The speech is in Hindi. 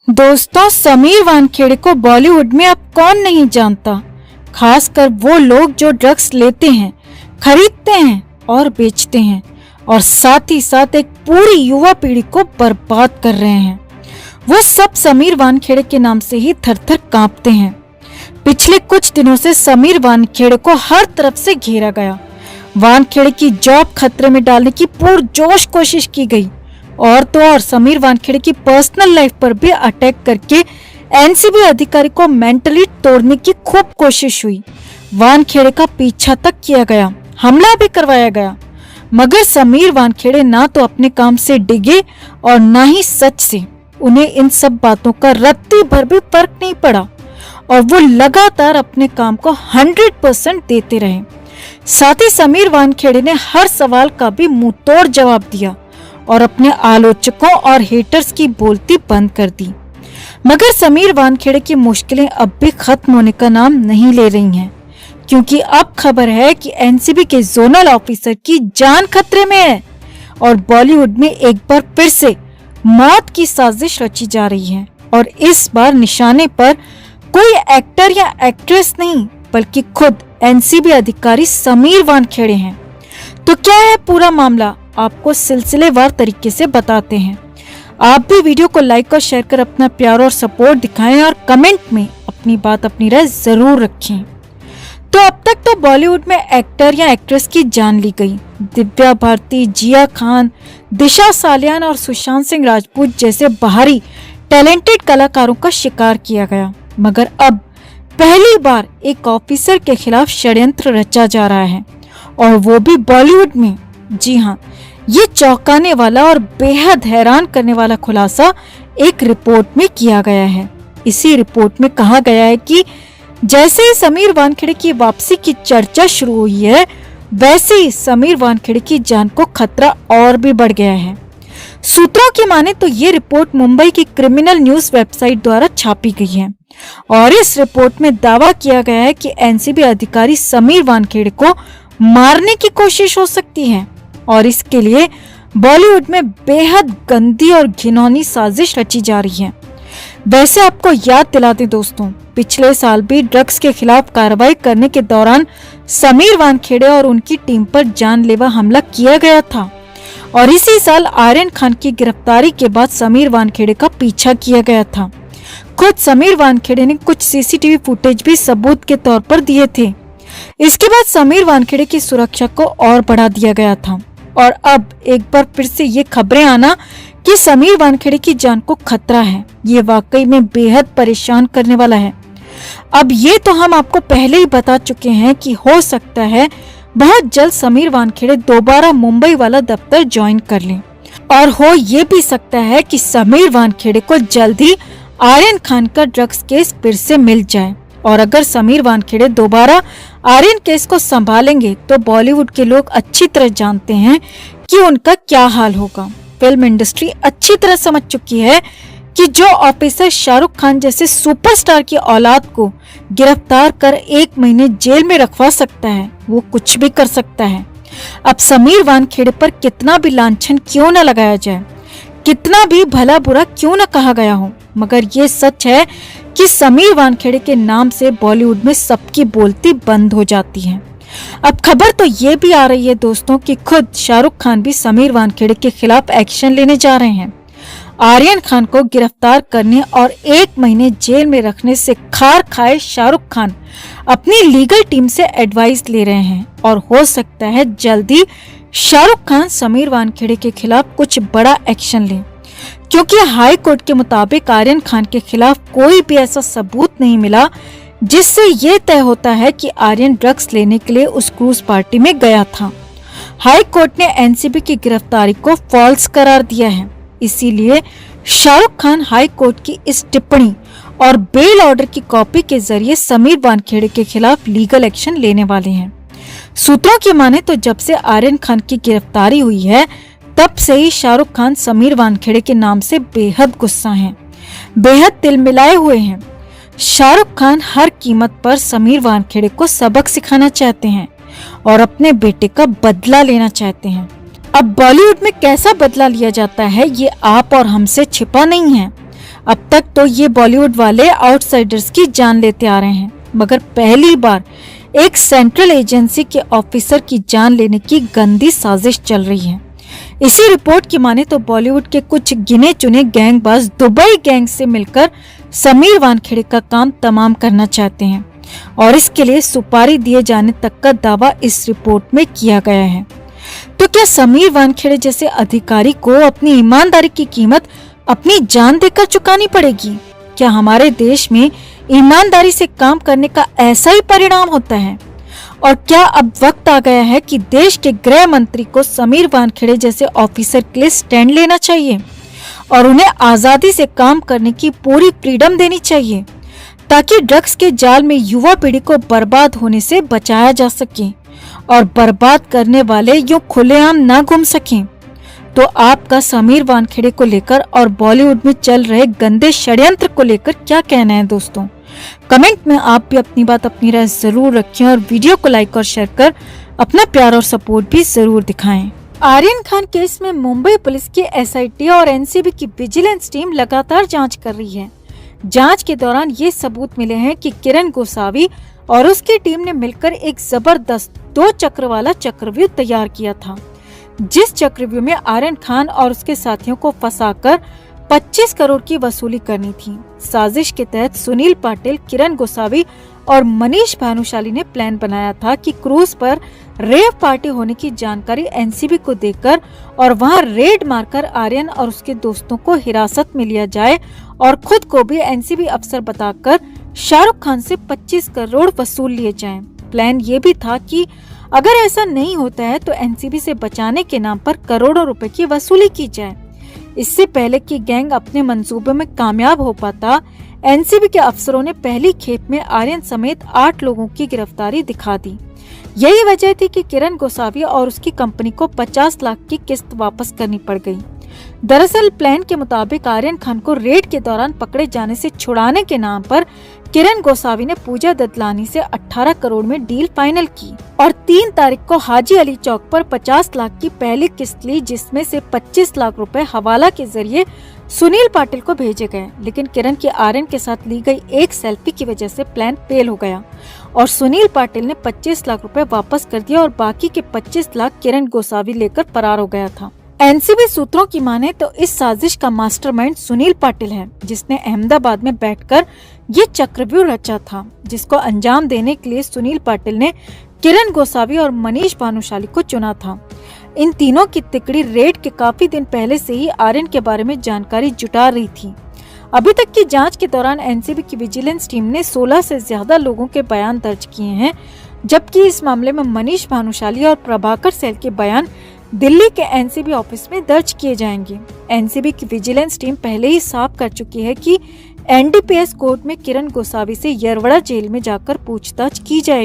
दोस्तों, समीर वानखेड़े को बॉलीवुड में अब कौन नहीं जानता। खासकर वो लोग जो ड्रग्स लेते हैं, खरीदते हैं और बेचते हैं और साथ ही साथ एक पूरी युवा पीढ़ी को बर्बाद कर रहे हैं। वो सब समीर वानखेड़े के नाम से ही थर-थर कांपते हैं। पिछले कुछ दिनों से समीर वानखेड़े को हर तरफ से घेरा गया। वानखेड़े की जॉब खतरे में डालने की पुरजोश कोशिश की गई और तो और समीर वानखेड़े की पर्सनल लाइफ पर भी अटैक करके एनसीबी अधिकारी को मेंटली तोड़ने की खूब कोशिश हुई। वानखेड़े का पीछा तक किया गया, हमला भी करवाया गया, मगर समीर वानखेड़े ना तो अपने काम से डिगे और ना ही सच से। उन्हें इन सब बातों का रत्ती भर भी फर्क नहीं पड़ा और वो लगातार अपने काम को 100% देते रहे। साथ ही समीर वानखेड़े ने हर सवाल का भी मुंह तोड़ जवाब दिया और अपने आलोचकों और हेटर्स की बोलती बंद कर दी। मगर समीर वानखेड़े की मुश्किलें अब भी खत्म होने का नाम नहीं ले रही हैं, क्योंकि अब खबर है कि एनसीबी के जोनल ऑफिसर की जान खतरे में है और बॉलीवुड में एक बार फिर से मौत की साजिश रची जा रही है। और इस बार निशाने पर कोई एक्टर या एक्ट्रेस नहीं, बल्कि खुद एनसीबी अधिकारी समीर वानखेड़े हैं। तो क्या है पूरा मामला, आपको सिलसिलेवार तरीके से बताते हैं। आप भी वीडियो को लाइक और शेयर कर अपना प्यार और सपोर्ट दिखाएं और कमेंट में अपनी बात, अपनी राय जरूर रखें। तो अब तक तो बॉलीवुड में एक्टर या एक्ट्रेस की जान ली गई। दिव्या भारती, जिया खान, दिशा सालियान और सुशांत सिंह राजपूत जैसे बाहरी टैलेंटेड कलाकारों का शिकार किया गया। मगर अब पहली बार एक ऑफिसर के खिलाफ षड्यंत्र रचा जा रहा है और वो भी बॉलीवुड में। जी हाँ, ये चौंकाने वाला और बेहद हैरान करने वाला खुलासा एक रिपोर्ट में किया गया है। इसी रिपोर्ट में कहा गया है कि जैसे ही समीर वानखेड़े की वापसी की चर्चा शुरू हुई है, वैसे ही समीर वानखेड़े की जान को खतरा और भी बढ़ गया है। सूत्रों की माने तो ये रिपोर्ट मुंबई की क्रिमिनल न्यूज वेबसाइट द्वारा छापी गई है और इस रिपोर्ट में दावा किया गया है कि एनसीबी अधिकारी समीर वानखेड़े को मारने की कोशिश हो सकती है और इसके लिए बॉलीवुड में बेहद गंदी और घिनौनी साजिश रची जा रही है। वैसे आपको याद दिला दें दोस्तों, पिछले साल भी ड्रग्स के खिलाफ कार्रवाई करने के दौरान समीर वानखेड़े और उनकी टीम पर जानलेवा हमला किया गया था और इसी साल आर्यन खान की गिरफ्तारी के बाद समीर वानखेड़े का पीछा किया गया था। खुद समीर वानखेड़े ने कुछ सीसीटीवी फुटेज भी सबूत के तौर पर दिए थे। इसके बाद समीर वानखेड़े की सुरक्षा को और बढ़ा दिया गया था और अब एक बार फिर से ये खबरें आना कि समीर वानखेड़े की जान को खतरा है, ये वाकई में बेहद परेशान करने वाला है। अब ये तो हम आपको पहले ही बता चुके हैं कि हो सकता है बहुत जल्द समीर वानखेड़े दोबारा मुंबई वाला दफ्तर ज्वाइन कर लें और हो ये भी सकता है कि समीर वानखेड़े को जल्द ही आर्यन खान का ड्रग्स केस फिर से मिल जाए। और अगर समीर वानखेड़े दोबारा आर्यन केस को संभालेंगे तो बॉलीवुड के लोग अच्छी तरह जानते हैं कि उनका क्या हाल होगा। फिल्म इंडस्ट्री अच्छी तरह समझ चुकी है कि जो ऑफिसर शाहरुख खान जैसे सुपरस्टार की औलाद को गिरफ्तार कर 1 महीने जेल में रखवा सकता है, वो कुछ भी कर सकता है। अब समीर वानखेड़े पर कितना भी लांछन क्यों न लगाया जाए, कितना भी भला बुरा क्यों न कहा गया हो, मगर ये सच है कि समीर वानखेड़े के नाम से बॉलीवुड में सबकी बोलती बंद हो जाती है। अब खबर तो ये भी आ रही है दोस्तों कि खुद शाहरुख खान भी समीर वानखेड़े के खिलाफ एक्शन लेने जा रहे हैं। आर्यन खान को गिरफ्तार करने और 1 महीने जेल में रखने से खार खाए शाहरुख खान अपनी लीगल टीम से एडवाइस ले रहे हैं और हो सकता है जल्दी शाहरुख खान समीर वानखेड़े के खिलाफ कुछ बड़ा एक्शन लें, क्योंकि हाई कोर्ट के मुताबिक आर्यन खान के खिलाफ कोई भी ऐसा सबूत नहीं मिला जिससे ये तय होता है कि आर्यन ड्रग्स लेने के लिए उस क्रूज पार्टी में गया था। हाई कोर्ट ने एनसीबी की गिरफ्तारी को फॉल्स करार दिया है, इसीलिए शाहरुख खान हाई कोर्ट की इस टिप्पणी और बेल ऑर्डर की कॉपी के जरिए समीर वानखेड़े के खिलाफ लीगल एक्शन लेने वाले हैं। सूत्रों की माने तो जब से आर्यन खान की गिरफ्तारी हुई है, तब से ही शाहरुख खान समीर वानखेड़े के नाम से बेहद गुस्सा हैं, बेहद तिलमिलाए हुए हैं। शाहरुख खान हर कीमत पर समीर वानखेड़े को सबक सिखाना चाहते हैं और अपने बेटे का बदला लेना चाहते हैं। अब बॉलीवुड में कैसा बदला लिया जाता है ये आप और हमसे छिपा नहीं है। अब तक तो ये बॉलीवुड वाले आउटसाइडर्स की जान लेते आ रहे हैं, मगर पहली बार एक सेंट्रल एजेंसी के ऑफिसर की जान लेने की गंदी साजिश चल रही है। इसी रिपोर्ट की माने तो बॉलीवुड के कुछ गिने चुने गैंगबाज दुबई गैंग से मिलकर समीर वानखेड़े का काम तमाम करना चाहते हैं और इसके लिए सुपारी दिए जाने तक का दावा इस रिपोर्ट में किया गया है। तो क्या समीर वानखेड़े जैसे अधिकारी को अपनी ईमानदारी की कीमत अपनी जान देकर चुकानी पड़ेगी? क्या हमारे देश में ईमानदारी से काम करने का ऐसा ही परिणाम होता है? और क्या अब वक्त आ गया है कि देश के गृह मंत्री को समीर वानखेड़े जैसे ऑफिसर के लिए स्टैंड लेना चाहिए और उन्हें आजादी से काम करने की पूरी फ्रीडम देनी चाहिए, ताकि ड्रग्स के जाल में युवा पीढ़ी को बर्बाद होने से बचाया जा सके और बर्बाद करने वाले यूं खुलेआम ना घूम सकें। तो आपका समीर वानखेड़े को लेकर और बॉलीवुड में चल रहे गंदे षड्यंत्र को लेकर क्या कहना है दोस्तों? कमेंट में आप भी अपनी बात, अपनी राय जरूर रखें और वीडियो को लाइक और शेयर कर अपना प्यार और सपोर्ट भी जरूर दिखाएं। आर्यन खान केस में मुंबई पुलिस की एसआईटी और एनसीबी की विजिलेंस टीम लगातार जांच कर रही है। जांच के दौरान ये सबूत मिले हैं कि किरण गोसावी और उसकी टीम ने मिलकर एक जबरदस्त 2 चक्र वाला चक्रव्यूह तैयार किया था, जिस चक्रव्यूह में आर्यन खान और उसके साथियों को फंसाकर 25 करोड़ की वसूली करनी थी। साजिश के तहत सुनील पाटिल, किरण गोसावी और मनीष भानुशाली ने प्लान बनाया था कि क्रूज पर रेव पार्टी होने की जानकारी एनसीबी को देकर और वहां रेड मारकर आर्यन और उसके दोस्तों को हिरासत में लिया जाए और खुद को भी एनसीबी अफसर बताकर शाहरुख खान से 25 करोड़ वसूल लिए जाएं। प्लान ये भी था कि अगर ऐसा नहीं होता है तो एनसीबी से बचाने के नाम पर करोड़ों रुपए की वसूली की जाए। इससे पहले कि गैंग अपने मंसूबे में कामयाब हो पाता, एनसीबी के अफसरों ने पहली खेप में आर्यन समेत 8 लोगों की गिरफ्तारी दिखा दी। यही वजह थी कि किरण गोसावी और उसकी कंपनी को 50 लाख की किस्त वापस करनी पड़ गई। दरअसल प्लान के मुताबिक आर्यन खान को रेड के दौरान पकड़े जाने से छुड़ाने के नाम पर किरण गोसावी ने पूजा ददलानी से 18 करोड़ में डील फाइनल की और 3 तारीख को हाजी अली चौक पर 50 लाख की पहली किस्त ली, जिसमें से 25 लाख रुपए हवाला के जरिए सुनील पाटिल को भेजे गए। लेकिन किरण की आर्यन के साथ ली गई एक सेल्फी की वजह से प्लान फेल हो गया और सुनील पाटिल ने 25 लाख रुपए वापस कर दिया और बाकी के 25 लाख किरण गोसावी लेकर फरार हो गया था। एनसीबी सूत्रों की माने तो इस साजिश का मास्टरमाइंड सुनील पाटिल है, जिसने अहमदाबाद में बैठकर ये चक्रव्यूह रचा था, जिसको अंजाम देने के लिए सुनील पाटिल ने किरण गोसावी और मनीष भानुशाली को चुना था। इन तीनों की तिकड़ी रेड के काफी दिन पहले से ही आर्यन के बारे में जानकारी जुटा रही थी। अभी तक की जांच के दौरान एनसीबी की विजिलेंस टीम ने 16 से ज्यादा लोगों के बयान दर्ज किए हैं, जबकि इस मामले में मनीष भानुशाली और प्रभाकर सेल के बयान दिल्ली के एनसीबी ऑफिस में दर्ज किए जाएंगे। एनसीबी की विजिलेंस टीम पहले ही साफ कर चुकी है कि एनडीपीएस कोर्ट में किरण गोसावी से यरवड़ा जेल में जाकर पूछताछ की जाएगी।